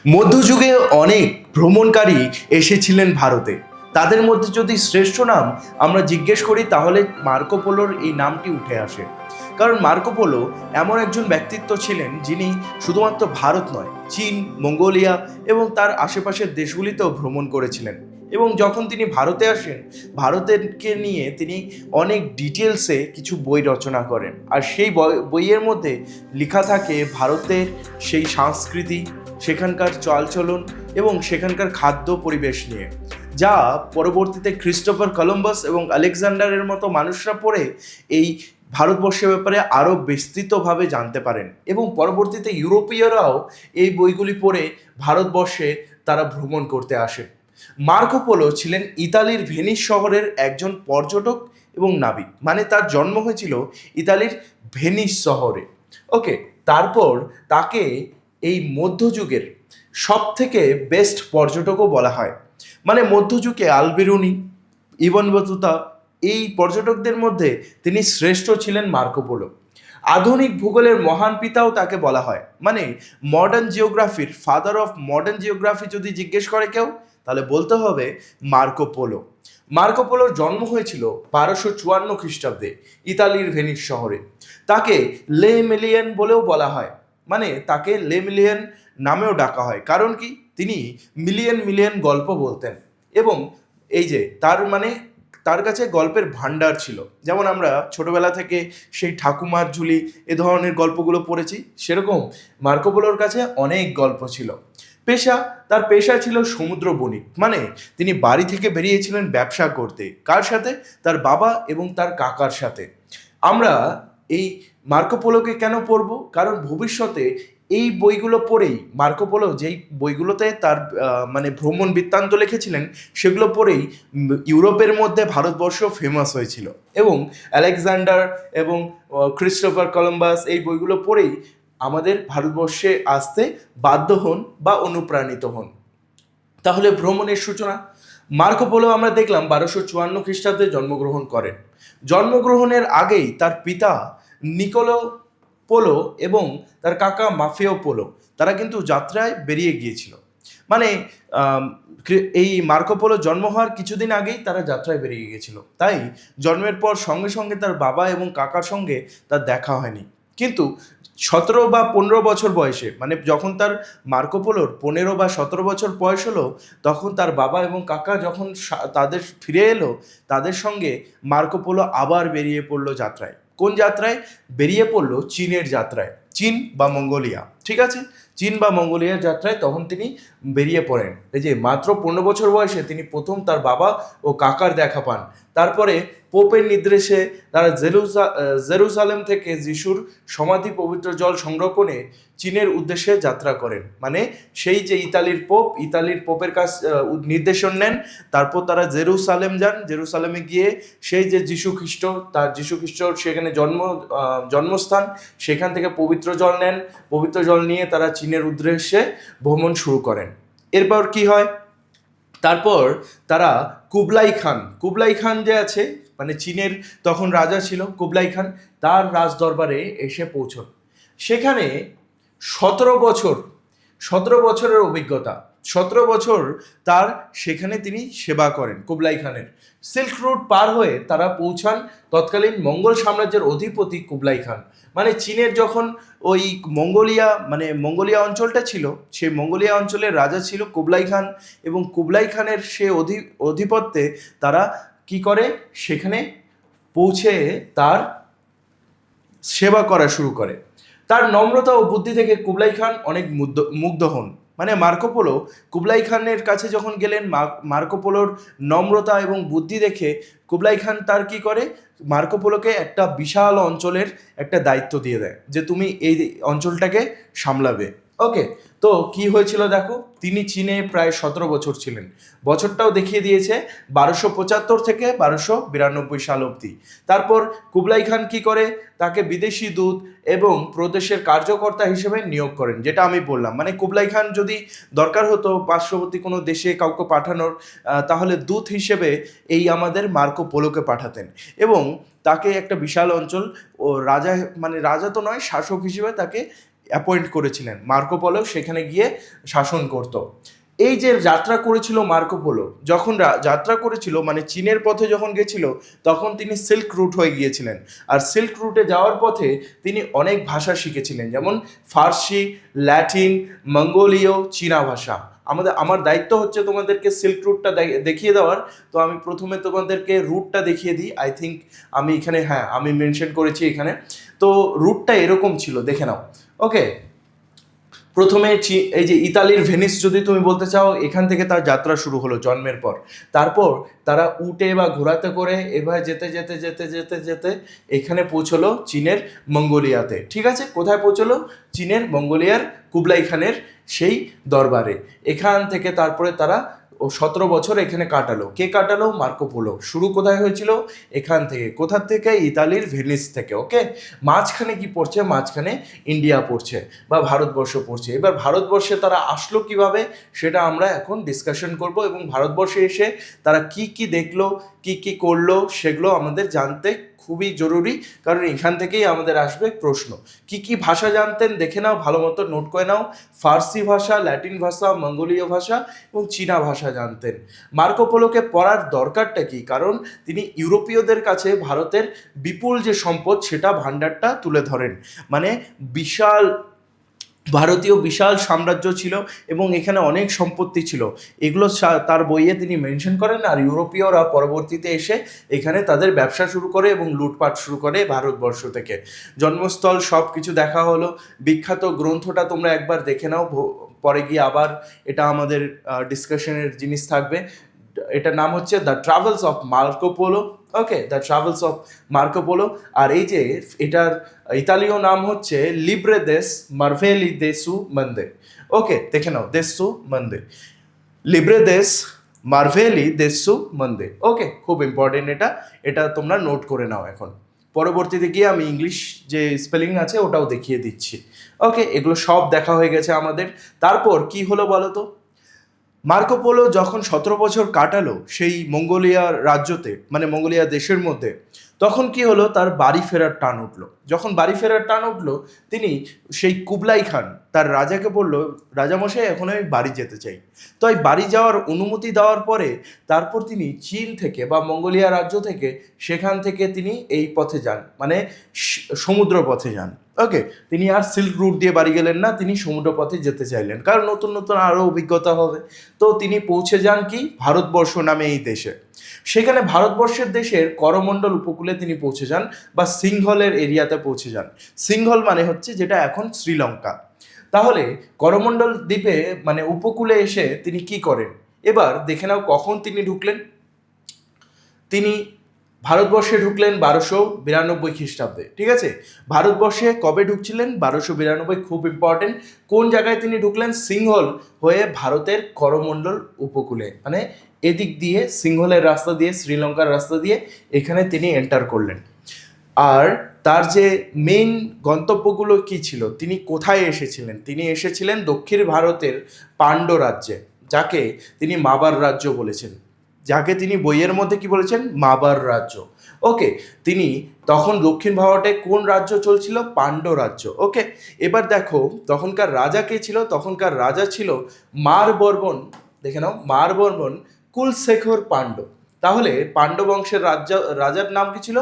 মধ্যযুগে অনেক ভ্রমণকারী এসেছিলেন ভারতে। তাদের মধ্যে যদি শ্রেষ্ঠ নাম আমরা জিজ্ঞেস করি তাহলে মার্কো পোলোর এই নামটি উঠে আসে। কারণ মার্কো পোলো এমন একজন ব্যক্তিত্ব ছিলেন যিনি শুধুমাত্র ভারত নয়, চীন, মঙ্গোলিয়া এবং তার আশেপাশের দেশগুলিতেও ভ্রমণ করেছিলেন। এবং যখন তিনি ভারতে আসেন, ভারতেরকে নিয়ে তিনি অনেক ডিটেলসে কিছু বই রচনা করেন। আর সেই বইয়ের মধ্যে লেখা থাকে ভারতের সেই সংস্কৃতি, সেখানকার চালচলন এবং সেখানকার খাদ্য পরিবেশ নিয়ে, যা পরবর্তীতে ক্রিস্টোফার কলম্বাস এবং আলেকজান্ডারের মতো মানুষরা পড়ে এই ভারতবর্ষের ব্যাপারে আরও বিস্তৃতভাবে জানতে পারেন। এবং পরবর্তীতে ইউরোপীয়রাও এই বইগুলি পড়ে ভারতবর্ষে তারা ভ্রমণ করতে আসেন। মার্কো পোলো ছিলেন ইতালির ভেনিস শহরের একজন পর্যটক এবং নাবিক। মানে তার জন্ম হয়েছিল ইতালির ভেনিস শহরে। ওকে, তারপর তাকে এই মধ্যযুগের সব থেকে বেস্ট পর্যটকও বলা হয়। মানে মধ্যযুগে আলবেরুনি, ইবন বতুতা, এই পর্যটকদের মধ্যে তিনি শ্রেষ্ঠ ছিলেন মার্কো পোলো। আধুনিক ভূগোলের মহান পিতাও তাকে বলা হয়। মানে মডার্ন জিওগ্রাফির ফাদার অফ মডার্ন জিওগ্রাফি যদি জিজ্ঞেস করে কেউ, তাহলে বলতে হবে মার্কো পোলো। মার্কো পোলোর জন্ম হয়েছিল 1254 খ্রিস্টাব্দে ইতালির ভেনিস শহরে। তাকে লে মিলিয়ান বলেও বলা হয়। মানে তাকে লে মিলিয়ান নামেও ডাকা হয়। কারণ কি, তিনি মিলিয়ন মিলিয়ন গল্প বলতেন এবং এই যে তার কাছে গল্পের ভান্ডার ছিল। যেমন আমরা ছোটবেলা থেকে সেই ঠাকুমার ঝুলি এ ধরনের গল্পগুলো পড়েছি, সেরকম মার্কো পোলোর কাছে অনেক গল্প ছিল। তার পেশা ছিল সমুদ্র বণিক। মানে তিনি বাড়ি থেকে বেরিয়েছিলেন ব্যবসা করতে। কার সাথে? তার বাবা এবং তার কাকার সাথে। আমরা এই মার্কো পোলোকে কেন পড়ব? কারণ ভবিষ্যতে এই বইগুলো পড়েই মার্কো পোলো যেই বইগুলোতে তার ভ্রমণ বৃত্তান্ত লিখেছিলেন, সেগুলো পড়েই ইউরোপের মধ্যে ভারতবর্ষ ফেমাস হয়েছিল। এবং আলেকজান্ডার এবং ক্রিস্টোফার কলম্বাস এই বইগুলো পড়েই আমাদের ভারতবর্ষে আসতে বাধ্য হন বা অনুপ্রাণিত হন। তাহলে ভ্রমণের সূচনা, মার্কো পোলো আমরা দেখলাম 1254 খ্রিস্টাব্দে জন্মগ্রহণ করেন। জন্মগ্রহণের আগেই তার পিতা নিকোলো পোলো এবং তার কাকা মাফিও পোলো তারা কিন্তু যাত্রায় বেরিয়ে গিয়েছিল। মানে এই মার্কো পোলো জন্ম হওয়ার কিছুদিন আগেই তারা যাত্রায় বেরিয়ে গিয়েছিল। তাই জন্মের পর সঙ্গে সঙ্গে তার বাবা এবং কাকার সঙ্গে তার দেখা হয়নি। কিন্তু 17 বা 15 বছর বয়সে, মানে যখন তার মার্কো পোলোর 15 বা 17 বছর বয়স হলো, তখন তার বাবা এবং কাকা যখন তাদের ফিরে এলো, তাদের সঙ্গে মার্কো পোলো আবার বেরিয়ে পড়লো যাত্রায়। কোন যাত্রায় বেরিয়ে পড়লো? চীনের যাত্রায়, চীন বা মঙ্গোলিয়া। ঠিক আছে, চীন বা মঙ্গোলিয়ার যাত্রায় তখন তিনি বেরিয়ে পড়েন। এই যে মাত্র 15 বছর বয়সে তিনি প্রথম তার বাবা ও কাকার দেখা পান। তারপরে পোপের নির্দেশে তারা জেরুজালেম থেকে যিশুর সমাধি পবিত্র জল সংরক্ষণে চীনের উদ্দেশ্যে যাত্রা করেন। মানে সেই যে ইতালির পোপের কাছ নির্দেশন নেন, তারপর তারা জেরুসালেম যান। জেরুসালেমে গিয়ে সেই যে যিশু খ্রিস্ট সেখানে জন্মস্থান, সেখান থেকে পবিত্র জল নেন। পবিত্র জল নিয়ে তারা চীনের উদ্দেশ্যে ভ্রমণ শুরু করেন। এরপর কি হয়? তারপর তারা কুবলাই খান যে আছে, মানে চীনের তখন রাজা ছিল কুবলাই খান, তার রাজ দরবারে এসে পৌঁছন। সেখানে 17 বছরের অভিজ্ঞতা, 17 বছর তার সেখানে তিনি সেবা করেন কুবলাই খানের। সিল্ক রুট পার হয়ে তারা পৌঁছান তৎকালীন মঙ্গল সাম্রাজ্যের অধিপতি কুবলাই খান। মানে চীনের যখন ওই মঙ্গোলিয়া অঞ্চলটা ছিল, সেই মঙ্গোলিয়া অঞ্চলের রাজা ছিল কুবলাই খান। এবং কুবলাই খানের সে অধিপত্যে তারা কি করে? সেখানে পৌঁছে তার সেবা করা শুরু করে। তার নম্রতা ও বুদ্ধি থেকে কুবলাই খান অনেক মুগ্ধ হন। মানে মার্কো পোলো কুবলাই খানের কাছে যখন গেলেন, মার্কো পোলোর নম্রতা এবং বুদ্ধি দেখে কুবলাই খান তার কি করে? মার্কো পোলোকে একটা বিশাল অঞ্চলের একটা দায়িত্ব দিয়ে দেয় যে তুমি এই অঞ্চলটাকে সামলাবে। ওকে, তো কি হয়েছিল দেখো, তিনি চীনে প্রায় 17 বছর ছিলেন। বছরটাও দেখিয়ে দিয়েছে 1275 থেকে 1292 সাল অবধি। তারপর কুবলাই খান কি করে? তাকে বিদেশি দূত এবং প্রদেশের কার্যকর্তা হিসেবে নিয়োগ করেন। যেটা আমি বললাম, মানে কুবলাই খান যদি দরকার হতো পার্শ্ববর্তী কোনো দেশে কাউকে পাঠানোর, তাহলে দূত হিসেবে এই আমাদের মার্কো পোলোকে পাঠাতেন। এবং তাকে একটা বিশাল অঞ্চল ও রাজা তো নয়, শাসক হিসেবে তাকে অ্যাপয়েন্ট করেছিলেন। মার্কো পোলো সেখানে গিয়ে শাসন করত। এই যে যাত্রা করেছিল মার্কো পোলো, যখন যাত্রা করেছিল মানে চীনের পথে যখন গেছিল, তখন তিনি সিল্ক রুট হয়ে গিয়েছিলেন। আর সিল্ক রুটে যাওয়ার পথে তিনি অনেক ভাষা শিখেছিলেন, যেমন ফার্সি, ল্যাটিন, মঙ্গোলীয়, চীনা ভাষা। আমার দায়িত্ব হচ্ছে তোমাদেরকে সিল্ক রুটটা দেখিয়ে দেওয়ার। তো আমি প্রথমে তোমাদেরকে রুটটা দেখিয়ে দিই। আই থিঙ্ক আমি এখানে, হ্যাঁ আমি মেনশন করেছি এখানে। তো রুটটা এরকম ছিল, দেখে নাও। ওকে, প্রথমে এই যে ইতালির ভেনিস যদি তুমি বলতে চাও, এখান থেকে তার যাত্রা শুরু হলো জন্মের পর। তারপর তারা উটে বা ঘোড়াতে করে এভাবে যেতে যেতে যেতে যেতে যেতে এখানে পৌঁছলো চীনের মঙ্গোলিয়াতে। ঠিক আছে, কোথায় পৌঁছলো? চীনের মঙ্গোলিয়ার কুবলাই খানের সেই দরবারে। এখান থেকে তারপরে তারা 17 বছর এখানে কাটালো। কে কাটালো? Marco polo. শুরু কোথায় হয়েছিল? এখান থেকে। কোথা থেকে? ইতালির ভেনিস থেকে। ওকে, মাঝখানে কি পড়ছে? মাঝখানে ইন্ডিয়া পড়ছে বা ভারতবর্ষ পড়ছে। এবার ভারতবর্ষে তারা আসলো কিভাবে সেটা আমরা এখন ডিসকাশন করব, এবং ভারতবর্ষে এসে তারা কি কি দেখলো, কি কি করলো, সেগুলো আমাদের জানতে খুবই জরুরি, কারণ এখান থেকেই আমাদের আসবে প্রশ্ন। কি কি ভাষা জানতেন দেখে নাও, ভালো মতো নোট করে নাও। ফার্সি ভাষা, ল্যাটিন ভাষা, মঙ্গোলীয় ভাষা এবং চীনা ভাষা জানতেন। মার্কো পোলোকে পড়ার দরকারটা কি? কারণ তিনি ইউরোপীয়দের কাছে ভারতের বিপুল যে সম্পদ সেটা ভাণ্ডারটা তুলে ধরেন। মানে বিশাল ভারতীয় বিশাল সাম্রাজ্য ছিল এবং এখানে অনেক সম্পত্তি ছিল, এগুলো তার বইয়ে তিনি মেনশন করেন। আর ইউরোপীয়রা পরবর্তীতে এসে এখানে তাদের ব্যবসা শুরু করে এবং লুটপাট শুরু করে ভারতবর্ষ থেকে। জন্মস্থল সব কিছু দেখা হলো। বিখ্যাত গ্রন্থটা তোমরা একবার দেখে নাও, পরে গিয়ে আবার এটা আমাদের ডিসকাশনের জিনিস থাকবে। এটার নাম হচ্ছে the travels of Marco Polo. Okay, the travels of Marco Polo. আর এই যে এটার ইতালীয় নাম হচ্ছে লিব্রে দেস মার্ভেলি দেসু মন্দে। ওকে, দেখে নাও, দেসু মন্দে, লিব্রে দেস মার্ভেলি দেসু মন্দে। ওকে, খুব ইম্পর্টেন্ট এটা তোমরা নোট করে নাও। এখন পরবর্তীতে গিয়ে আমি ইংলিশ যে স্পেলিং আছে ওটাও দেখিয়ে দিচ্ছি। ওকে, এগুলো সব দেখা হয়ে গেছে আমাদের। তারপর কি হলো বলো তো? মার্কো পোলো যখন 17 বছর কাটালো সেই মঙ্গোলিয়া রাজ্যতে, মানে মঙ্গোলিয়া দেশের মধ্যে, তখন কি হলো? তার বাড়ি ফেরার টান উঠলো। যখন বাড়ি ফেরার টান উঠলো, তিনি সেই কুবলাই খান তার রাজাকে বললো, রাজামশাই এখন আমি বাড়ি যেতে চাই। তো এই বাড়ি যাওয়ার অনুমতি দেওয়ার পরে তারপর তিনি চীন থেকে বা মঙ্গোলিয়া রাজ্য থেকে, সেখান থেকে তিনি এই পথে যান, মানে সমুদ্র পথে যান। ওকে, তিনি আর সিল্ক রুট দিয়ে বাড়ি গেলেন না, তিনি সমুদ্র পথে যেতে চাইলেন, কারণ নতুন নতুন আরও অভিজ্ঞতা হবে। তো তিনি পৌঁছে যান কি? ভারতবর্ষ নামে এই দেশে। সেখানে ভারতবর্ষের দেশের করমণ্ডল উপকূলে তিনি পৌঁছে যান, বা সিংহলের এরিয়াতে পৌঁছে যান। সিংহল মানে হচ্ছে যেটা এখন শ্রীলঙ্কা। তাহলে করমণ্ডল দ্বীপে মানে উপকূলে এসে তিনি কি করেন? এবার দেখে নাও কখন তিনি ঢুকলেন। তিনি ভারতবর্ষে ঢুকলেন 1292 খ্রিস্টাব্দে। ঠিক আছে, ভারতবর্ষে কবে ঢুকছিলেন? 1292। খুব ইম্পর্টেন্ট। কোন জায়গায় তিনি ঢুকলেন? সিংহল হয়ে ভারতের করমণ্ডল উপকূলে, মানে এদিক দিয়ে সিংহলের রাস্তা দিয়ে, শ্রীলঙ্কার রাস্তা দিয়ে এখানে তিনি এন্টার করলেন। আর তার যে মেইন গন্তব্যগুলো কি ছিল, তিনি কোথায় এসেছিলেন? তিনি এসেছিলেন দক্ষিণ ভারতের পাণ্ড্য রাজ্যে, যাকে তিনি মাবার রাজ্য বলেছেন, যাকে তিনি বইয়ের মধ্যে কি বলেছেন? মাবার রাজ্য। ওকে, তিনি তখন দক্ষিণ ভারতে কোন রাজ্য চলছিল? পাণ্ড্য রাজ্য। ওকে, এবার দেখো তখনকার রাজা কে ছিল? তখনকার রাজা ছিল মারবর্মণ। দেখে নাও, মারবর্মণ কুলশেখর পাণ্ড্য। তাহলে পাণ্ড্য বংশের রাজার নাম কি ছিল?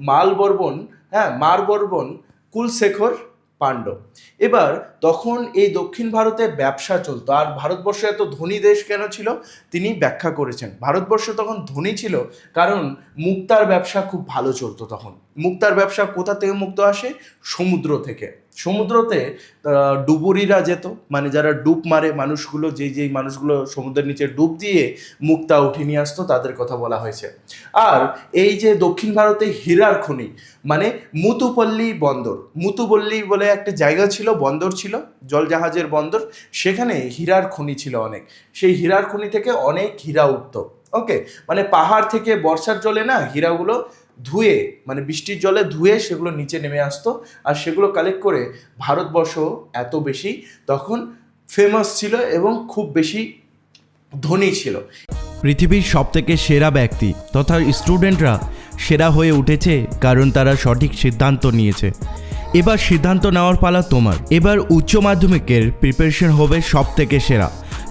মালবর্মণ। হ্যাঁ, মারবর্মণ কুলশেখর পাণ্ড্য। এবার তখন এই দক্ষিণ ভারতে ব্যবসা চলতো। আর ভারতবর্ষ এত ধনী দেশ কেন ছিল তিনি ব্যাখ্যা করেছেন। ভারতবর্ষ তখন ধনী ছিল কারণ মুক্তার ব্যবসা খুব ভালো চলতো তখন। মুক্তার ব্যবসা কোথা থেকে মুক্ত আসে? সমুদ্র থেকে। সমুদ্রতে ডুবুরিরা যেত, মানে যারা ডুব মারে মানুষগুলো, যেই মানুষগুলো সমুদ্রের নিচে ডুব দিয়ে মুক্তা উঠে নিয়ে আসতো, তাদের কথা বলা হয়েছে। আর এই যে দক্ষিণ ভারতে হীরার খনি, মানে মুতুপল্লী বন্দর, মুতুপল্লী বলে একটা জায়গা ছিল, বন্দর ছিল, জলজাহাজের বন্দর। সেখানে হীরার খনি ছিল অনেক। সেই হীরার খনি থেকে অনেক হীরা উঠতো। ওকে, মানে পাহাড় থেকে বর্ষার জলে না হীরাগুলো ধুয়ে, মানে বৃষ্টির জলে ধুয়ে সেগুলো নিচে নেমে আসতো। আর সেগুলো কালেক্ট করে ভারতবর্ষ এত বেশি তখন ফেমাস ছিল এবং খুব বেশি ধনী ছিল। পৃথিবীর সবথেকে সেরা ব্যক্তি তথা স্টুডেন্টরা সেরা হয়ে উঠেছে কারণ তারা সঠিক সিদ্ধান্ত নিয়েছে। এবার সিদ্ধান্ত নেওয়ার পালা তোমার। এবার উচ্চ মাধ্যমিকের প্রিপারেশন হবে সব থেকে সেরা,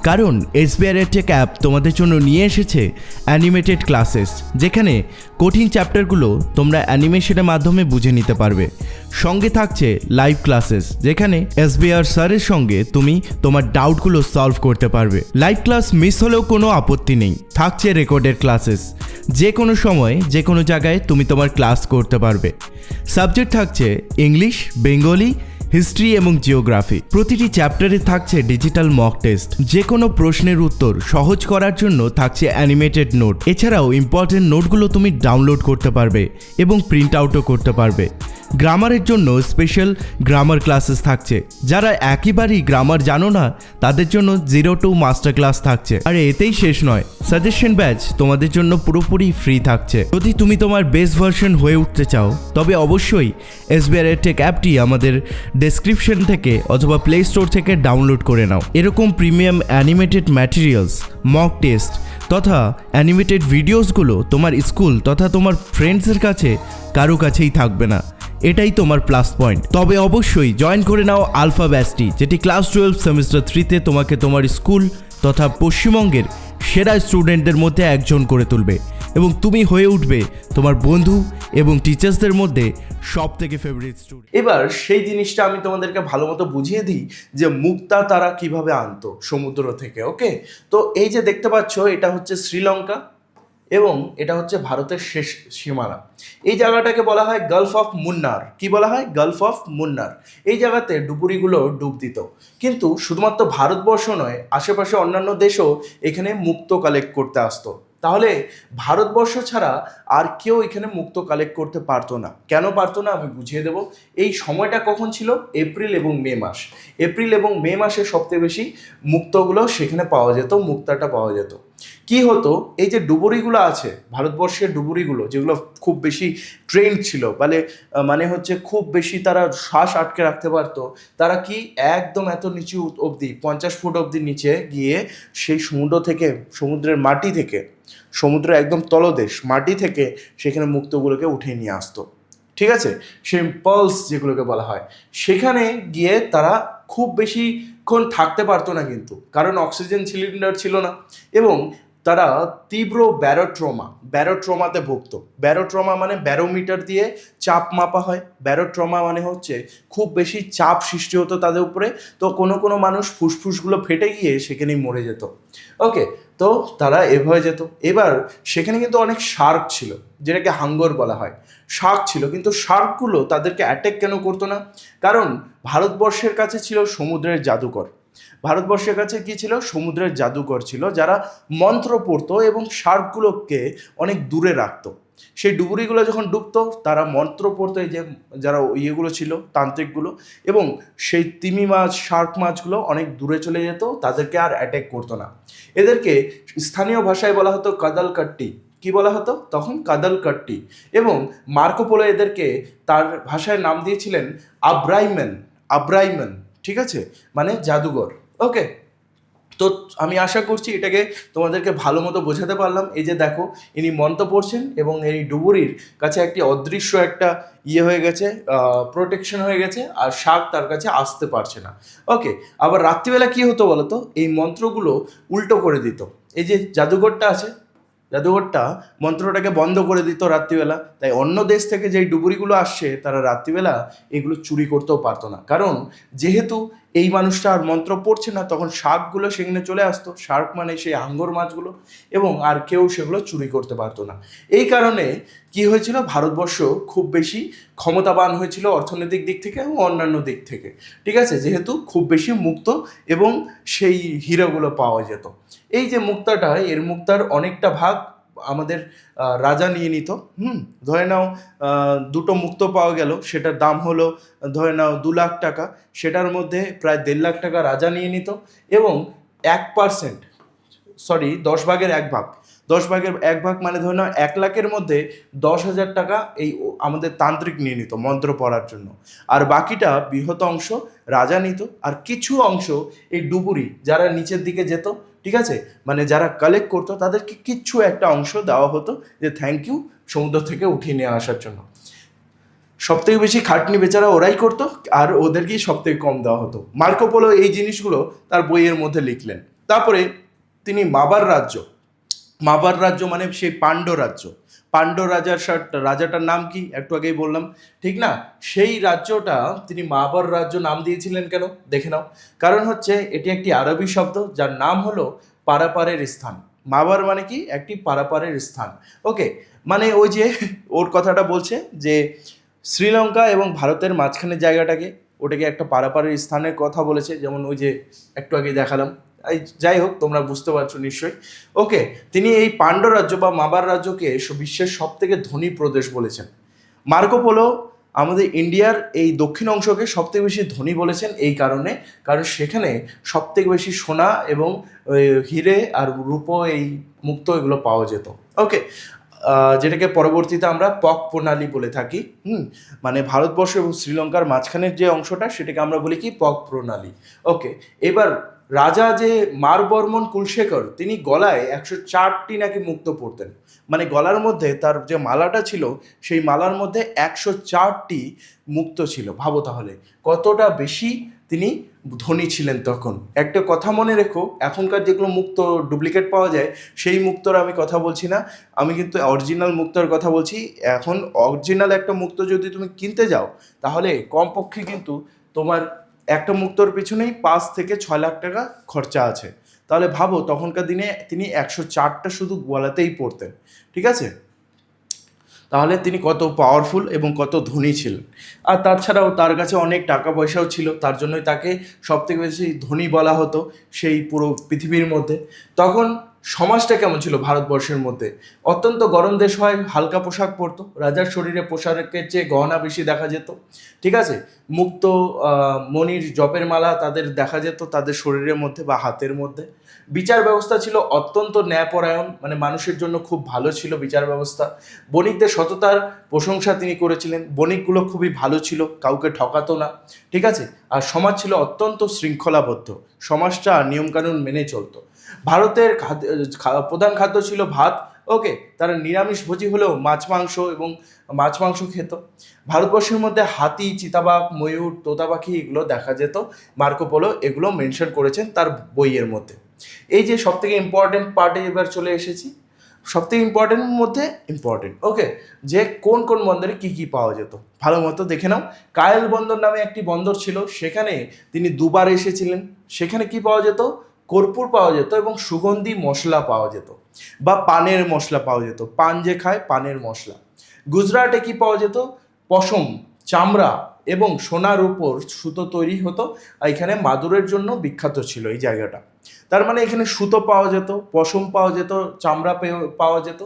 কারণ এসবিআই এডটেক অ্যাপ তোমাদের জন্য নিয়ে এসেছে অ্যানিমেটেড ক্লাসেস, যেখানে কঠিন চ্যাপ্টারগুলো তোমরা অ্যানিমেশনের মাধ্যমে বুঝে নিতে পারবে। সঙ্গে থাকছে লাইভ ক্লাসেস, যেখানে এসবিআর স্যারের সঙ্গে তুমি তোমার ডাউটগুলো সলভ করতে পারবে। লাইভ ক্লাস মিস হলেও কোনো আপত্তি নেই, থাকছে রেকর্ডেড ক্লাসেস, যে কোনো সময় যে কোনো জায়গায় তুমি তোমার ক্লাস করতে পারবে। সাবজেক্ট থাকছে ইংলিশ, বেঙ্গলি, হিস্ট্রি এবং জিওগ্রাফি। প্রতিটি চ্যাপ্টারে থাকছে ডিজিটাল মক টেস্ট, যে কোনো প্রশ্নের উত্তর সহজ করার জন্য থাকছে অ্যানিমেটেড নোট। এছাড়াও ইম্পর্টেন্ট নোটগুলো তুমি ডাউনলোড করতে পারবে এবং প্রিন্ট আউটও করতে পারবে। গ্রামারের জন্য স্পেশাল গ্রামার ক্লাসেস থাকছে, যারা একেবারেই গ্রামার জানো না তাদের জন্য 0 to মাস্টার ক্লাস থাকছে। আর এতেই শেষ নয়, সাজেশন ব্যাচ তোমাদের জন্য পুরোপুরি ফ্রি থাকছে। যদি তুমি তোমার বেস্ট ভার্সন হয়ে উঠতে চাও তবে অবশ্যই এসবিআই এডটেক অ্যাপটি আমাদের ডেসক্রিপশন থেকে অথবা প্লে স্টোর থেকে ডাউনলোড করে নাও। এরকম premium animated materials, mock test তথা অ্যানিমেটেড ভিডিওসগুলো তোমার স্কুল তথা তোমার ফ্রেন্ডসের কাছে কারো কাছেই থাকবে না। এটাই তোমার প্লাস পয়েন্ট। তবে অবশ্যই জয়েন করে নাও আলফা ব্যাচটি, যেটি ক্লাস 12 সেমিস্টার 3তে তোমাকে তোমার স্কুল তথা পশ্চিমবঙ্গের সেরা স্টুডেন্টদের মধ্যে একজন করে তুলবে এবং তুমি হয়ে উঠবে তোমার বন্ধু এবং টিচার্সদের মধ্যে সব থেকে ফেভারিট স্টুডেন্ট। এবার সেই জিনিসটা আমি তোমাদেরকে ভালো মতো বুঝিয়ে দিই যে মুক্তা তারা কিভাবে আনতো সমুদ্র থেকে। ওকে, তো এই যে দেখতে পাচ্ছ, এটা হচ্ছে শ্রীলঙ্কা এবং এটা হচ্ছে ভারতের শেষ সীমানা। এই জায়গাটাকে বলা হয় গালফ অফ মুন্নার। কি বলা হয়? গালফ অফ মুন্নার। এই জায়গাতে ডুবুরিগুলো ডুব দিত। কিন্তু শুধুমাত্র ভারতবর্ষ নয়, আশেপাশে অন্যান্য দেশও এখানে মুক্তো কালেক্ট করতে আসতো। তাহলে ভারতবর্ষ ছাড়া আর কেউ এখানে মুক্তো কালেক্ট করতে পারতো না। কেন পারতো না আমি বুঝিয়ে দেব। এই সময়টা কখন ছিল? এপ্রিল এবং মে মাস। এপ্রিল এবং মে মাসে সবচেয়ে বেশি মুক্তোগুলো সেখানে পাওয়া যেত, মুক্তাটা পাওয়া যেত। কি হতো, এই যে ডুবুরিগুলো আছে, ভারতবর্ষের ডুবুরিগুলো যেগুলো খুব বেশি ট্রেন্ড ছিল, মানে হচ্ছে খুব বেশি তারা শ্বাস আটকে রাখতে পারতো, তারা কি একদম এত নিচু অবধি 50 ফুট অবধি নিচে গিয়ে সেই সমুদ্র থেকে, সমুদ্রের মাটি থেকে, সমুদ্রের একদম তলদেশ মাটি থেকে সেখানে মুক্তগুলোকে উঠিয়ে নিয়ে আসতো। ঠিক আছে, সেই পালস যেগুলোকে বলা হয়, সেখানে গিয়ে তারা খুব বেশিক্ষণ থাকতে পারতো না, কিন্তু কারণ অক্সিজেন সিলিন্ডার ছিল না এবং তারা তীব্র ব্যারোট্রমাতে ভুগত। ব্যারোট্রমা মানে ব্যারোমিটার দিয়ে চাপ মাপা হয়। ব্যারোট্রমা মানে হচ্ছে খুব বেশি চাপ সৃষ্টি হতো তাদের উপরে, তো কোনো মানুষ ফুসফুসগুলো ফেটে গিয়ে সেখানেই মরে যেত। ওকে, তো তারা এভাবে যেত। এবার সেখানে কিন্তু অনেক শার্ক ছিল, যেটাকে হাঙ্গর বলা হয়। শার্ক ছিল, কিন্তু শার্কগুলো তাদেরকে অ্যাটাক কেন করতো না? কারণ ভারতবর্ষের কাছে ছিল সমুদ্রের জাদুকর। ভারতবর্ষের কাছে কি ছিল? সমুদ্রের জাদুকর ছিল, যারা মন্ত্র পড়তো এবং শার্কগুলোকে অনেক দূরে রাখতো। সেই ডুবুরিগুলো যখন ডুবতো, তারা মন্ত্র পড়তো, এই যে যারা ইয়েগুলো ছিল তান্ত্রিকগুলো, এবং সেই তিমি মাছ, শার্ক মাছগুলো অনেক দূরে চলে যেত, তাদেরকে আর অ্যাটাক করতো না। এদেরকে স্থানীয় ভাষায় বলা হতো কাদালকাট্টি। কি বলা হতো তখন? কাদালকাট্টি। এবং মার্কো পোলো এদেরকে তার ভাষায় নাম দিয়েছিলেন আব্রাইমেন। ঠিক আছে, মানে জাদুঘর। ওকে, তো আমি আশা করছি এটাকে তোমাদেরকে ভালো মতো বোঝাতে পারলাম। এই যে দেখো, ইনি মন্ত্র পড়ছেন এবং এই ডুবুরির কাছে একটি অদৃশ্য একটা হয়ে গেছে, প্রোটেকশন হয়ে গেছে, আর শাক তার কাছে আসতে পারছে না। ওকে, আবার রাত্রিবেলা কি হতো বলতো? এই মন্ত্রগুলো উল্টো করে দিত। এই যে জাদুঘরটা আছে, জাদুঘরটা মন্ত্রটাকে বন্ধ করে দিত রাত্রিবেলা। তাই অন্য দেশ থেকে যেই ডুবুরিগুলো আসছে, তারা রাত্রিবেলা এগুলো চুরি করতেও পারতো না, কারণ যেহেতু এই মানুষটা আর মন্ত্র পড়ছে না, তখন শার্কগুলো সেখানে চলে আসতো। শার্ক মানে সেই হাঙ্গর মাছগুলো, এবং আর কেউ সেগুলো চুরি করতে পারতো না। এই কারণে কি হয়েছিল, ভারতবর্ষ খুব বেশি ক্ষমতাবান হয়েছিল অর্থনৈতিক দিক থেকে এবং অন্যান্য দিক থেকে। ঠিক আছে, যেহেতু খুব বেশি মুক্ত এবং সেই হীরাগুলো পাওয়া যেত। এই যে মুক্তাটা, এর মুক্তার অনেকটা ভাগ আমাদের রাজা নিয়ে নিত। ধরে নাও 2টো মুক্ত পাওয়া গেল, সেটার দাম হলো ধরে নাও 2 লাখ টাকা। সেটার মধ্যে প্রায় 1.5 লাখ টাকা রাজা নিয়ে নিত, এবং 1%, 10 ভাগের 1 ভাগ, 10 ভাগের 1 ভাগ মানে ধরে নাও 1 লাখের মধ্যে 10,000 টাকা এই আমাদের তান্ত্রিক নিয়ে নিত মন্ত্র পড়ার জন্য। আর বাকিটা বৃহৎ অংশ রাজা নিত, আর কিছু অংশ এই ডুবুরি যারা নিচের দিকে যেত, ঠিক আছে, মানে যারা কালেক্ট করতো, তাদেরকে কিচ্ছু একটা অংশ দেওয়া হতো যে থ্যাংক ইউ সমুদ্র থেকে উঠিয়ে নিয়ে আসার জন্য। সব থেকে বেশি খাটনি বেচারা ওরাই করতো, আর ওদেরকেই সব থেকে কম দেওয়া হতো। মার্কো পোলো এই জিনিসগুলো তার বইয়ের মধ্যে লিখলেন। তারপরে তিনি মাবার রাজ্য মানে সেই পাণ্ড রাজাটার নাম কি একটু আগেই বললাম, ঠিক না? সেই রাজ্যটা তিনি মাবার রাজ্য নাম দিয়েছিলেন কেন দেখে নাও। কারণ হচ্ছে এটি একটি আরবি শব্দ যার নাম হলো পারাপারের স্থান। মাবার মানে কি? একটি পারাপারের স্থান। ওকে, মানে ওই যে ওর কথাটা বলছে যে শ্রীলঙ্কা এবং ভারতের মাঝখানের জায়গাটাকে, ওটাকে একটা পারাপারের স্থানের কথা বলেছে, যেমন ওই যে একটু আগে দেখালাম। এই যাই হোক, তোমরা বুঝতে পারছো নিশ্চয়ই। ওকে, তিনি এই পাণ্ড রাজ্য বা মাবার রাজ্যকে বিশ্বের সব থেকে ধনী প্রদেশ বলেছেন। মার্কো পোলো আমাদের ইন্ডিয়ার এই দক্ষিণ অংশকে সব থেকে বেশি ধনী বলেছেন এই কারণে, কারণ সেখানে সব থেকে বেশি সোনা এবং হিরে আর রূপো, এই মুক্ত এগুলো পাওয়া যেত। ওকে, যেটাকে পরবর্তীতে আমরা পক প্রণালী বলে থাকি। মানে ভারতবর্ষ এবং শ্রীলঙ্কার মাঝখানের যে অংশটা, সেটাকে আমরা বলি কি? পক প্রণালী। ওকে, এবার রাজা যে মারবর্মন কুলশেখর, তিনি গলায় 104টি নাকি মুক্ত পরতেন। মানে গলার মধ্যে তার যে মালাটা ছিল, সেই মালার মধ্যে 104টি মুক্ত ছিল। ভাবো তাহলে কতটা বেশি তিনি ধনী ছিলেন তখন। একটা কথা মনে রেখো, এখনকার যেগুলো মুক্ত ডুপ্লিকেট পাওয়া যায়, সেই মুক্তর আমি কথা বলছি না, আমি কিন্তু অরিজিনাল মুক্তর কথা বলছি। এখন অরিজিনাল একটা মুক্ত যদি তুমি কিনতে যাও, তাহলে কমপক্ষে কিন্তু তোমার একটা মুক্তর পিছনেই 5 থেকে 6 লাখ টাকা খরচা আছে। তাহলে ভাবো তখনকার দিনে তিনি 104টা শুধু গলাতেই পরতেন। ঠিক আছে, তাহলে তিনি কত পাওয়ারফুল এবং কত ধনী ছিলেন। আর তাছাড়াও তার কাছে অনেক টাকা পয়সাও ছিল, তার জন্যই তাকে সবথেকে বেশি ধনী বলা হতো সেই পুরো পৃথিবীর মধ্যে। তখন সমাজটা কেমন ছিল ভারতবর্ষের মধ্যে? অত্যন্ত গরম দেশ হয়, হালকা পোশাক পরতো, রাজার শরীরে পোশাকের চেয়ে গহনা বেশি দেখা যেত। ঠিক আছে, মুক্ত মণির জপের মালা তাদের দেখা যেত তাদের শরীরের মধ্যে বা হাতের মধ্যে। বিচার ব্যবস্থা ছিল অত্যন্ত ন্যায়পরায়ণ, মানে মানুষের জন্য খুব ভালো ছিল বিচার ব্যবস্থা। বণিকদের সততার প্রশংসা তিনি করেছিলেন, বণিকগুলো খুবই ভালো ছিল, কাউকে ঠকাতো না। ঠিক আছে, আর সমাজ ছিল অত্যন্ত শৃঙ্খলাবদ্ধ, সমাজটা নিয়মকানুন মেনে চলতো। ভারতের প্রধান খাদ্য ছিল ভাত। ওকে, তারা নিরামিষভোজী হলেও মাছ মাংস খেত। ভারতবর্ষের মধ্যে হাতি, চিতাবাঘ, ময়ূর, তোতা পাখি এগুলো দেখা যেত। মার্কো পোলো এগুলো মেনশন করেছেন তার বইয়ের মধ্যে। এই যে সব থেকে ইম্পর্টেন্ট পার্টে এবার চলে এসেছি, সব থেকে ইম্পর্টেন্ট। ওকে, যে কোন কোন বন্দরে কি কি পাওয়া যেত ভালো মতো দেখে নাও। কায়েল বন্দর নামে একটি বন্দর ছিল, সেখানে তিনি 2বার এসেছিলেন। সেখানে কি পাওয়া যেত? কর্পূর পাওয়া যেত এবং সুগন্ধি মশলা পাওয়া যেত, বা পানের মশলা পাওয়া যেত। পান যে খায়, পানের মশলা। গুজরাটে কি পাওয়া যেত? পশম, চামড়া এবং সোনার উপর সুতো তৈরি হতো। আর এখানে মাদুরের জন্য বিখ্যাত ছিল এই জায়গাটা। তার মানে এখানে সুতো পাওয়া যেত, পশম পাওয়া যেত, চামড়া পাওয়া যেত।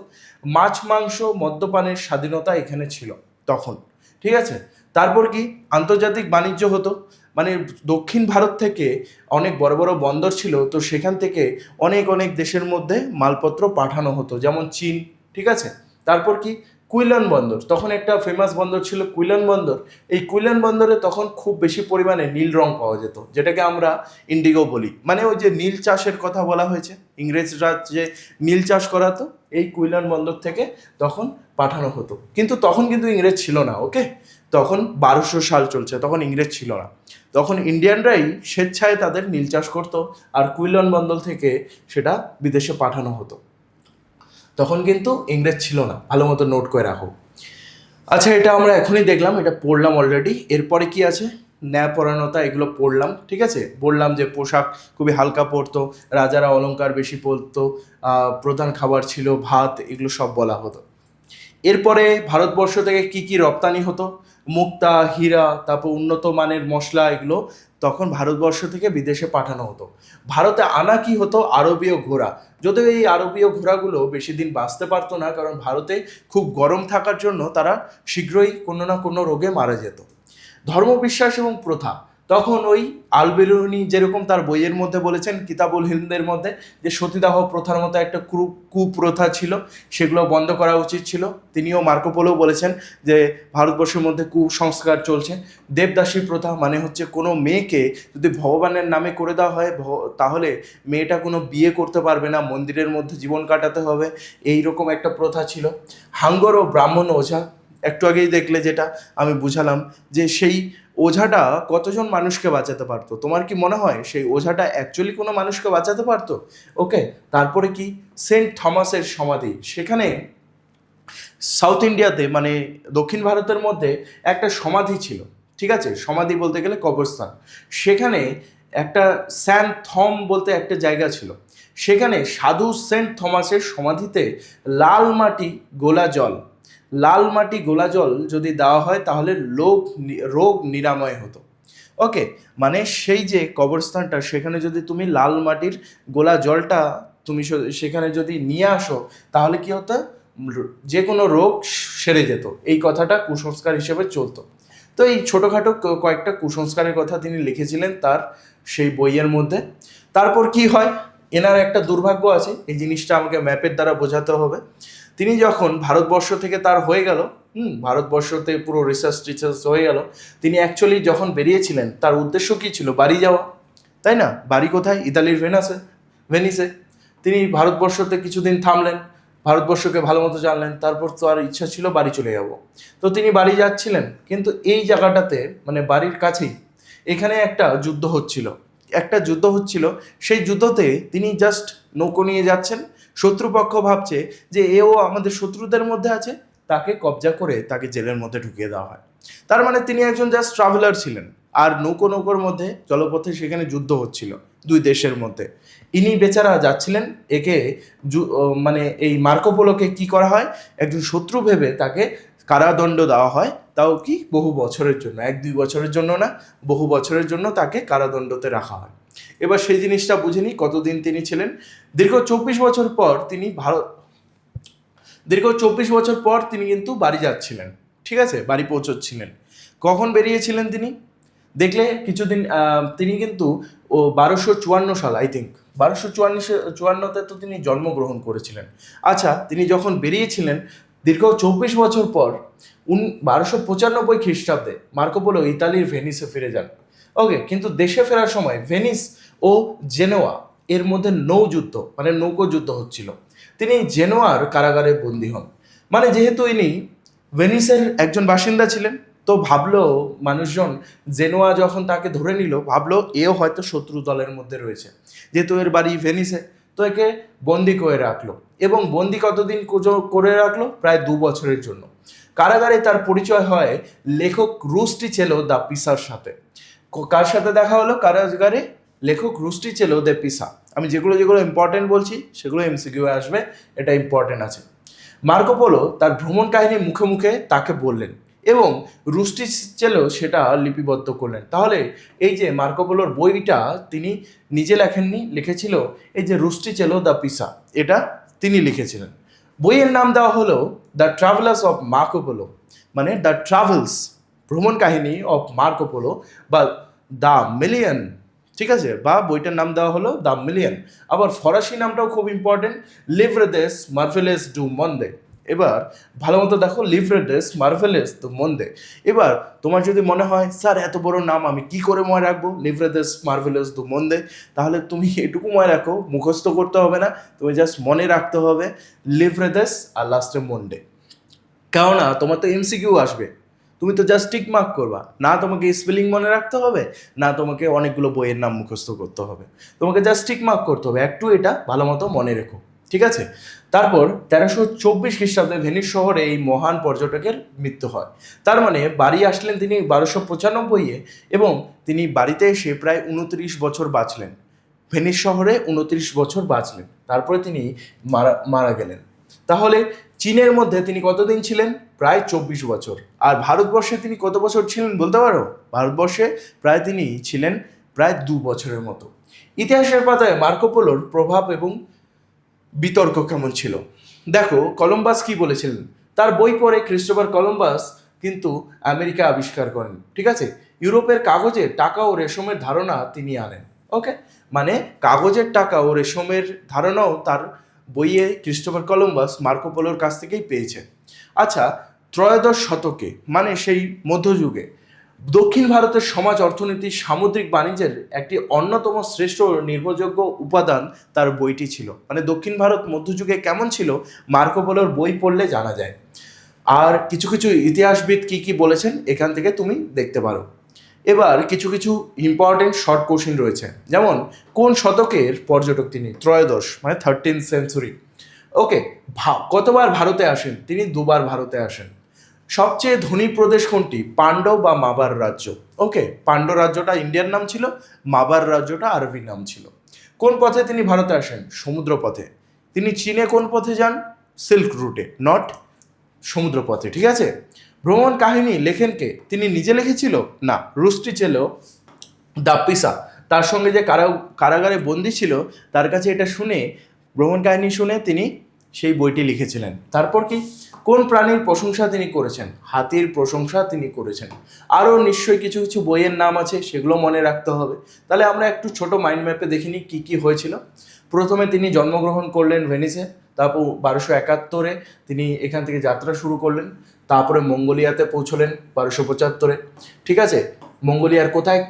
মাছ মাংস মদ্যপানের স্বাধীনতা এখানে ছিল তখন। ঠিক আছে, তারপর কি? আন্তর্জাতিক বাণিজ্য হতো, মানে দক্ষিণ ভারত থেকে অনেক বড় বড় বন্দর ছিল, তো সেখান থেকে অনেক দেশের মধ্যে মালপত্র পাঠানো হতো, যেমন চীন। ঠিক আছে, তারপর কি? কুইলন বন্দর, তখন একটা ফেমাস বন্দর ছিল কুইলন বন্দর। এই কুইলন বন্দরে তখন খুব বেশি পরিমাণে নীল রং পাওয়া যেত, যেটাকে আমরা ইন্ডিগো বলি। মানে ওই যে নীল চাষের কথা বলা হয়েছে, ইংরেজরা যে নীল চাষ করাতো, এই কুইলন বন্দর থেকে তখন পাঠানো হতো। কিন্তু তখন কিন্তু ইংরেজ ছিল না। ওকে, তখন 1200 সাল চলছে, তখন ইংরেজ ছিল না। তখন ইন্ডিয়ানরাই স্বেচ্ছায় তাদের নীল চাষ করতো, আর কুইলন বন্দর থেকে সেটা বিদেশে পাঠানো হতো। তখন কিন্তু ইংরেজ ছিল না, ভালো মতো নোট করে রাখো। আচ্ছা, এটা আমরা এখনই দেখলাম, এটা পড়লাম অলরেডি। এরপরে কি আছে? ন্যায়পরায়ণতা, এগুলো পড়লাম। ঠিক আছে, বললাম যে পোশাক খুবই হালকা পরতো, রাজারা অলংকার বেশি পরতো, প্রধান খাবার ছিল ভাত, এগুলো সব বলা হতো। এরপরে ভারতবর্ষ থেকে কি কি রপ্তানি হতো? মুক্তা, হীরা, তারপর উন্নত মানের মশলা, এগুলো তখন ভারতবর্ষ থেকে বিদেশে পাঠানো হতো। ভারতে আনা কি হতো? আরবীয় ঘোড়া। যদিও এই আরবীয় ঘোড়াগুলো বেশি দিন বাঁচতে পারতো না, কারণ ভারতে খুব গরম থাকার জন্য তারা শীঘ্রই কোনো না কোনো রোগে মারা যেত। ধর্মবিশ্বাস এবং প্রথা, তখন ওই আল-বেরুনি যেরকম তার বইয়ের মধ্যে বলেছেন কিতাবুল হিন্দের মধ্যে যে সতীদাহ প্রথার মতো একটা কুপ্রথা ছিল, সেগুলো বন্ধ করা উচিত ছিল। তিনিও মার্কো পোলো বলেছেন যে ভারতবর্ষের মধ্যে কুসংস্কার চলছে। দেবদাসী প্রথা মানে হচ্ছে কোনো মেয়েকে যদি ভগবানের নামে করে দেওয়া হয় তাহলে মেয়েটা কোনো বিয়ে করতে পারবে না, মন্দিরের মধ্যে জীবন কাটাতে হবে, এই রকম একটা প্রথা ছিল। হাঙ্গর ও ব্রাহ্মণ ওঝা, একটু আগেই দেখলে যেটা আমি বুঝালাম যে সেই ওঝাটা কতজন মানুষকে বাঁচাতে পারতো। তোমার কি মনে হয় সেই ওঝাটা অ্যাকচুয়ালি কোনো মানুষকে বাঁচাতে পারতো? ওকে, তারপরে কি সেন্ট থমাসের সমাধি, সেখানে সাউথ ইন্ডিয়াতে মানে দক্ষিণ ভারতের মধ্যে একটা সমাধি ছিল, ঠিক আছে, সমাধি বলতে গেলে কবরস্থান। সেখানে একটা স্যান্ট থম বলতে একটা জায়গা ছিল, সেখানে সাধু সেন্ট থমাসের সমাধিতে লাল মাটি গোলা জল, লাল মাটি গোলা জল যদি দেওয়া হয় তাহলে রোগ নিরাময় হতো। ওকে, মানে সেই যে কবরস্থানটা সেখানে যদি তুমি লাল মাটির গোলা জলটা তুমি সেখানে যদি নিয়ে আসো তাহলে কি হতো, যে কোনো রোগ সেরে যেত। এই কথাটা কুসংস্কার হিসেবে চলতো। তো এই ছোটোখাটো কয়েকটা কুসংস্কারের কথা তিনি লিখেছিলেন তার সেই বইয়ের মধ্যে। তারপর কি হয়, এনার একটা দুর্ভাগ্য আছে, এই জিনিসটা আমাকে ম্যাপের দ্বারা বোঝাতে হবে। তিনি যখন ভারতবর্ষ থেকে তার হয়ে গেল, ভারতবর্ষতে পুরো রিসার্চ হয়ে গেল, তিনি অ্যাকচুয়ালি যখন বেরিয়েছিলেন তার উদ্দেশ্য কী ছিল, বাড়ি যাওয়া, তাই না? বাড়ি কোথায়? ইতালির ভেনিসে। তিনি ভারতবর্ষতে কিছুদিন থামলেন, ভারতবর্ষকে ভালো মতো জানলেন, তারপর তো আর ইচ্ছা ছিল বাড়ি চলে যাব। তো তিনি বাড়ি যাচ্ছিলেন, কিন্তু এই জায়গাটাতে মানে বাড়ির কাছেই এখানে একটা যুদ্ধ হচ্ছিল। সেই যুদ্ধতে তিনি জাস্ট নৌকো নিয়ে যাচ্ছেন, শত্রুপক্ষ ভাবছে যে এও আমাদের শত্রুদের মধ্যে আছে, তাকে কবজা করে তাকে জেলের মধ্যে ঢুকিয়ে দেওয়া হয়। তার মানে তিনি একজন জাস্ট ট্রাভেলার ছিলেন, আর নৌকোর মধ্যে জলপথে সেখানে যুদ্ধ হচ্ছিল দুই দেশের মধ্যে। ইনি বেচারা যাচ্ছিলেন, একে মানে এই মার্কো পোলোকে কি করা হয়, একজন শত্রু ভেবে তাকে কারাদণ্ড দেওয়া হয়, তাও কি বহু বছরের জন্য, 1-2 বছরের জন্য না, বহু বছরের জন্য তাকে কারাদণ্ডতে রাখা হয়। এবার সেই জিনিসটা বুঝিনি কতদিন তিনি ছিলেন। দীর্ঘ 24 বছর পর তিনি কিন্তু বাড়ি যাচ্ছিলেন, ঠিক আছে, বাড়ি পৌঁছচ্ছিলেন। কখন বেরিয়েছিলেন তিনি দেখলে কিছুদিন, তিনি কিন্তু 1254 সাল, আই থিঙ্ক 1254 তো তিনি জন্মগ্রহণ করেছিলেন। আচ্ছা, তিনি যখন বেরিয়েছিলেন দীর্ঘ 24 বছর পর 1295 খ্রিস্টাব্দে মার্কো পোলো ইতালির ভেনিসে ফিরে যান। ওকে, কিন্তু দেশে ফেরার সময় ভেনিস ও জেনোয়া এর মধ্যে নৌকো যুদ্ধ হচ্ছিল। তিনি জেনোয়ার কারাগারে বন্দী হন। মানে যেহেতু ইনি ভেনিসের একজন বাসিন্দা ছিলেন, তো ভাবলো মানুষজন, জেনোয়া যখন তাকে ধরে নিল ভাবলো এও হয়তো শত্রু দলের মধ্যে রয়েছে, যেহেতু এর বাড়ি ভেনিসে, তো একে বন্দি করে রাখলো। এবং বন্দি কতদিন করে রাখলো? প্রায় 2 বছরের জন্য। কারাগারে তার পরিচয় হয় লেখক রুস্টিচেলো দা পিসার সাথে। কার সাথে দেখা হলো কারাগারে? লেখক রুস্টিচেলো দে পিসা। আমি যেগুলো ইম্পর্টেন্ট বলছি সেগুলো এমসিকিউ আসবে, এটা ইম্পর্টেন্ট আছে। মার্কো পোলো তার ভ্রমণ কাহিনী মুখে মুখে তাকে বললেন এবং রুস্টিচেলো সেটা লিপিবদ্ধ করলেন। তাহলে এই যে মার্কো পোলোর বইটা তিনি নিজে লেখেননি, লিখেছিল এই যে রুস্টিচেলো দ্য পিসা, এটা তিনি লিখেছিলেন। বইয়ের নাম দেওয়া হলো the travellers of Marco polo, মানে দ্য ট্রাভেলস, ভ্রমণ কাহিনী অফ মার্কো পোলো বা দ্য মিলিয়ন, ঠিক আছে, বা বইটার নাম দেওয়া হলো দ্য মিলিয়ন। আবার ফরাসি নামটাও খুব ইম্পর্টেন্ট, লিভরে দেস মার্ভেলেস ডু মন্দে। এবার ভালো মতো দেখো, লিভরে দেস মার্ভেলেস ডু মন্দে। এবার তোমার যদি মনে হয় স্যার এত বড় নাম আমি কি করে মনে রাখবো, লিভরে দেস মার্ভেলেস ডু মন্দে, তাহলে তুমি এটুকু মনে রাখো, মুখস্থ করতে হবে না, তুমি জাস্ট মনে রাখতে হবে লিভরে দেস আর লাস্টে মন্দে। কেননা তোমার তো এমসিকিউ আসবে, তুমি তো জাস্ট টিক মার্ক করবা না, তোমাকে স্পেলিং মনে রাখতে হবে না, তোমাকে অনেকগুলো বইয়ের নাম মুখস্থ করতে হবে, তোমাকে জাস্ট টিক মার্ক করতে হবে, একটু এটা ভালো মতো মনে রেখো, ঠিক আছে। তারপর 1324 খ্রিস্টাব্দে ভেনিস শহরে এই মহান পর্যটকের মৃত্যু হয়। তার মানে বাড়ি আসলেন তিনি 1295-এ এবং তিনি বাড়িতে এসে প্রায় 29 বছর বাঁচলেন, ভেনিস শহরে 29 বছর বাঁচলেন, তারপরে তিনি মারা গেলেন। তাহলে চীনের মধ্যে তিনি কতদিন ছিলেন? প্রায় 24 বছর। আর ভারতবর্ষে তিনি কত বছর ছিলেন বলতে পারো? ভারতবর্ষে প্রায় তিনি ছিলেন প্রায় 2 বছরের মতো। ইতিহাসের পাতায় মার্কো পোলোর প্রভাব এবং বিতর্ক কেমন ছিল দেখো। কলম্বাস কি বলেছিলেন? তার বই পড়ে ক্রিস্টোফার কলম্বাস কিন্তু আমেরিকা আবিষ্কার করেন, ঠিক আছে। ইউরোপের কাগজে টাকা ও রেশমের ধারণা তিনি আনেন। ওকে, মানে কাগজের টাকা ও রেশমের ধারণাও তার বইয়ে ক্রিস্টোফার কলম্বাস মার্কো পোলোর কাছ থেকেই পেয়েছে। আচ্ছা, ত্রয়োদশ শতকে মানে সেই মধ্যযুগে দক্ষিণ ভারতের সমাজ অর্থনীতি সামুদ্রিক বাণিজ্যের একটি অন্যতম শ্রেষ্ঠ ও নির্ভরযোগ্য উপাদান তার বইটি ছিল। মানে দক্ষিণ ভারত মধ্যযুগে কেমন ছিল মার্কো পোলোর বই পড়লে জানা যায়। আর কিছু কিছু ইতিহাসবিদ কি কি বলেছেন এখান থেকে তুমি দেখতে পারো। এবার কিছু কিছু ইম্পর্টেন্ট শর্ট কোশ্চেন রয়েছে, যেমন কোন শতকের পর্যটক তিনি? ত্রয়োদশ মানে 13th সেঞ্চুরি। ওকে, কতবার ভারতে আসেন? তিনি 2বার ভারতে আসেন। সবচেয়ে ধনী প্রদেশ কোনটি? পাণ্ডব বা মাবার রাজ্য। ওকে, পাণ্ডব রাজ্যটা ইন্ডিয়ার নাম ছিল, মাবার রাজ্যটা আরবি নাম ছিল। কোন পথে তিনি ভারতে আসেন? সমুদ্র পথে। তিনি চীনে কোন পথে যান? সিল্ক রুটে, নট সমুদ্র পথে। ঠিক আছে। ভ্রমণ কাহিনী লেখেন কে? তিনি নিজে লিখেছিল? না, রুস্টিচেলো দা পিসা তার সঙ্গে যে কারাগারে বন্দি ছিল তার কাছে এটা শুনে, ভ্রমণ কাহিনী শুনে তিনি সেই বইটি লিখেছিলেন। তারপর কি, কোন প্রাণীর প্রশংসা তিনি করেছেন? হাতির প্রশংসা তিনি করেছেন। আরও নিশ্চয়ই কিছু কিছু বইয়ের নাম আছে, সেগুলো মনে রাখতে হবে। তাহলে আমরা একটু ছোট মাইন্ড ম্যাপে দেখিনি কি কি হয়েছিল। প্রথমে তিনি জন্মগ্রহণ করলেন ভেনিসে, তারপর 1271-এ তিনি এখান থেকে যাত্রা শুরু করলেন। তারপরে মঙ্গোলিয়াতে পৌঁছলেন 1275-এ। ঠিক আছে, মঙ্গোলিয়ার কোথায়?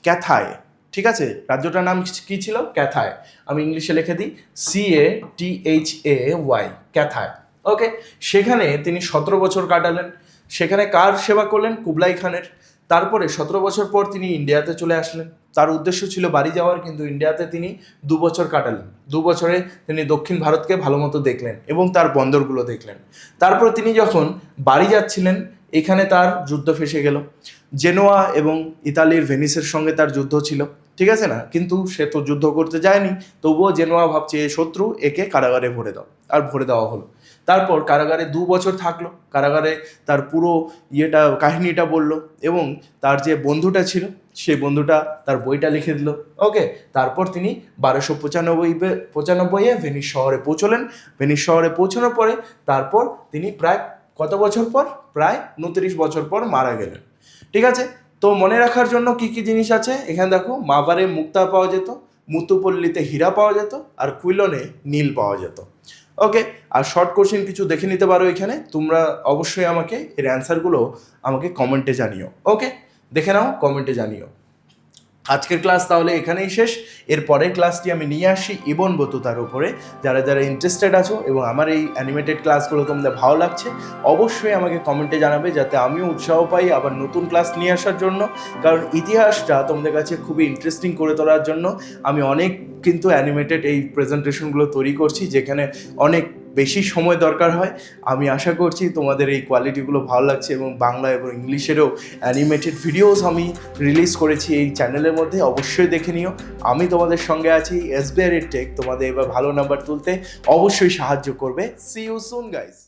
ক্যাথায়। ঠিক আছে, রাজ্যটার নাম কি ছিল? ক্যাথায়। আমি ইংলিশে লিখে দিই CATHAY, ক্যাথায়। ওকে, সেখানে তিনি 17 বছর কাটালেন। সেখানে কার সেবা করলেন? কুবলাই খানের। তারপরে 17 বছর পর তিনি ইন্ডিয়াতে চলে আসলেন। তার উদ্দেশ্য ছিল বাড়ি যাওয়ার, কিন্তু ইন্ডিয়াতে তিনি 2 বছর কাটালেন। 2 বছরে তিনি দক্ষিণ ভারতকে ভালো মতো দেখলেন এবং তার বন্দরগুলো দেখলেন। তারপর তিনি যখন বাড়ি যাচ্ছিলেন, এখানে তার যুদ্ধ ফেসে গেল। জেনোয়া এবং ইতালির ভেনিসের সঙ্গে তার যুদ্ধ ছিল। ঠিক আছে না, কিন্তু সে তো যুদ্ধ করতে যায়নি, তবুও জেনোয়া ভাবছে এ শত্রু, একে কারাগারে ভরে দাও। আর ভরে দেওয়া হলো। তারপর কারাগারে 2 বছর থাকলো। কারাগারে তার পুরো কাহিনীটা বলল এবং তার যে বন্ধুটা ছিল সেই বন্ধুটা তার বইটা লিখে দিল। ওকে, তারপর তিনি 1295-এ ভেনিস শহরে পৌঁছলেন। ভেনিস শহরে পৌঁছানোর পরে তারপর তিনি প্রায় কত বছর পর? প্রায় 29 বছর পর মারা গেলেন। ঠিক আছে, তো মনে রাখার জন্য কি কি জিনিস আছে এখানে দেখো। মাবারে মুক্তা পাওয়া যেত, মুতুপল্লিতে হীরা পাওয়া যেত, আর কুইলনে নীল পাওয়া যেত। ওকে, আর শর্ট কোশ্চেন কিছু দেখে নিতে পারো এখানে। তোমরা অবশ্যই আমাকে এর অ্যান্সারগুলো আমাকে কমেন্টে জানিও। ওকে, দেখে নাও, কমেন্টে জানিও। আজকের ক্লাস তাহলে এখানেই শেষ। এর পরের ক্লাসটি আমি নিয়ে আসি ইবন বতুতার উপরে। যারা যারা ইন্টারেস্টেড আছো এবং আমার এই অ্যানিমেটেড ক্লাসগুলো তোমাদের ভালো লাগছে, অবশ্যই আমাকে কমেন্টে জানাবে, যাতে আমিও উৎসাহ পাই আবার নতুন ক্লাস নিয়ে আসার জন্য। কারণ ইতিহাসটা তোমাদের কাছে খুবই ইন্টারেস্টিং করে তোলার জন্য আমি অনেক কিন্তু অ্যানিমেটেড এই প্রেজেন্টেশনগুলো তৈরি করছি, যেখানে অনেক বেশি সময় দরকার হয়। আমি আশা করছি তোমাদের এই কোয়ালিটিগুলো ভালো লাগছে এবং বাংলা এবং ইংলিশেরও অ্যানিমেটেড ভিডিওস আমি রিলিজ করেছি এই চ্যানেলের মধ্যে, অবশ্যই দেখে নিও। আমি তোমাদের সঙ্গে আছি। SBR টেক তোমাদের এবার ভালো নাম্বার তুলতে অবশ্যই সাহায্য করবে। See you soon guys.